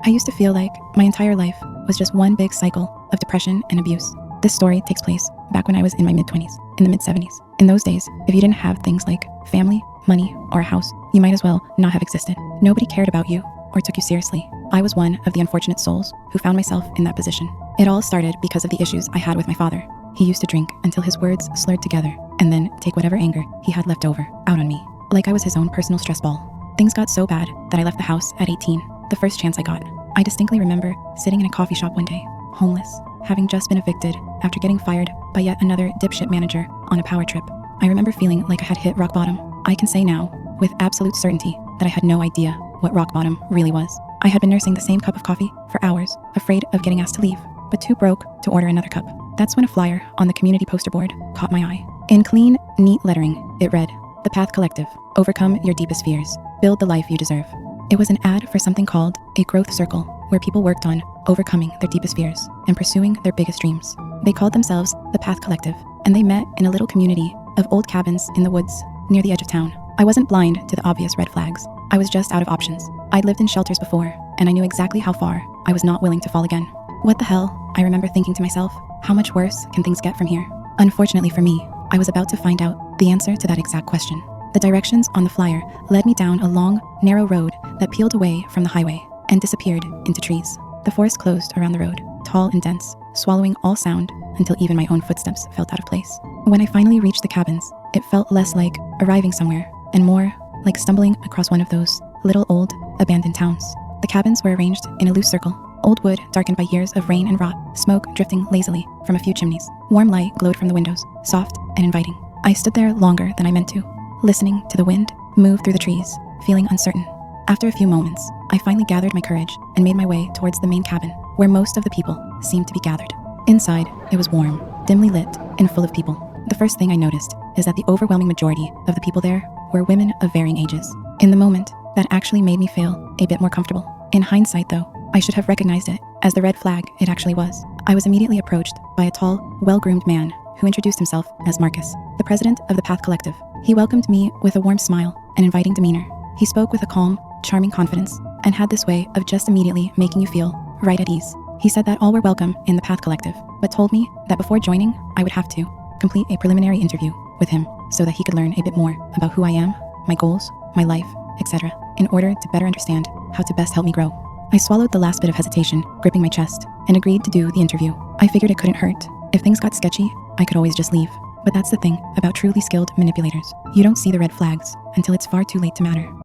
I used to feel like my entire life was just one big cycle of depression and abuse. This story takes place back when I was in my mid-20s, in the mid-70s. In those days, if you didn't have things like family, money, or a house, you might as well not have existed. Nobody cared about you or took you seriously. I was one of the unfortunate souls who found myself in that position. It all started because of the issues I had with my father. He used to drink until his words slurred together and then take whatever anger he had left over out on me, like I was his own personal stress ball. Things got so bad that I left the house at 18, the first chance I got. I distinctly remember sitting in a coffee shop one day, homeless, having just been evicted after getting fired by yet another dipshit manager on a power trip. I remember feeling like I had hit rock bottom. I can say now, with absolute certainty, that I had no idea what rock bottom really was. I had been nursing the same cup of coffee for hours, afraid of getting asked to leave, but too broke to order another cup. That's when a flyer on the community poster board caught my eye. In clean, neat lettering, it read, "The Path Collective. Overcome your deepest fears. Build the life you deserve." It was an ad for something called a growth circle, where people worked on overcoming their deepest fears and pursuing their biggest dreams. They called themselves the Path Collective, and they met in a little community of old cabins in the woods near the edge of town. I wasn't blind to the obvious red flags. I was just out of options. I'd lived in shelters before, and I knew exactly how far I was not willing to fall again. What the hell? I remember thinking to myself, how much worse can things get from here? Unfortunately for me, I was about to find out the answer to that exact question. The directions on the flyer led me down a long, narrow road that peeled away from the highway and disappeared into trees. The forest closed around the road, tall and dense, swallowing all sound until even my own footsteps felt out of place. When I finally reached the cabins, it felt less like arriving somewhere and more like stumbling across one of those little old, abandoned towns. The cabins were arranged in a loose circle, old wood darkened by years of rain and rot, smoke drifting lazily from a few chimneys. Warm light glowed from the windows, soft and inviting. I stood there longer than I meant to, listening to the wind move through the trees, feeling uncertain. After a few moments, I finally gathered my courage and made my way towards the main cabin, where most of the people seemed to be gathered. Inside, it was warm, dimly lit, and full of people. The first thing I noticed is that the overwhelming majority of the people there were women of varying ages. In the moment, that actually made me feel a bit more comfortable. In hindsight, though, I should have recognized it as the red flag it actually was. I was immediately approached by a tall, well-groomed man who introduced himself as Marcus, the president of the Path Collective. He welcomed me with a warm smile and inviting demeanor. He spoke with a calm, charming confidence and had this way of just immediately making you feel right at ease. He said that all were welcome in the Path Collective, but told me that before joining, I would have to complete a preliminary interview with him so that he could learn a bit more about who I am, my goals, my life, etc., in order to better understand how to best help me grow. I swallowed the last bit of hesitation, gripping my chest, and agreed to do the interview. I figured it couldn't hurt. If things got sketchy, I could always just leave. But that's the thing about truly skilled manipulators. You don't see the red flags until it's far too late to matter.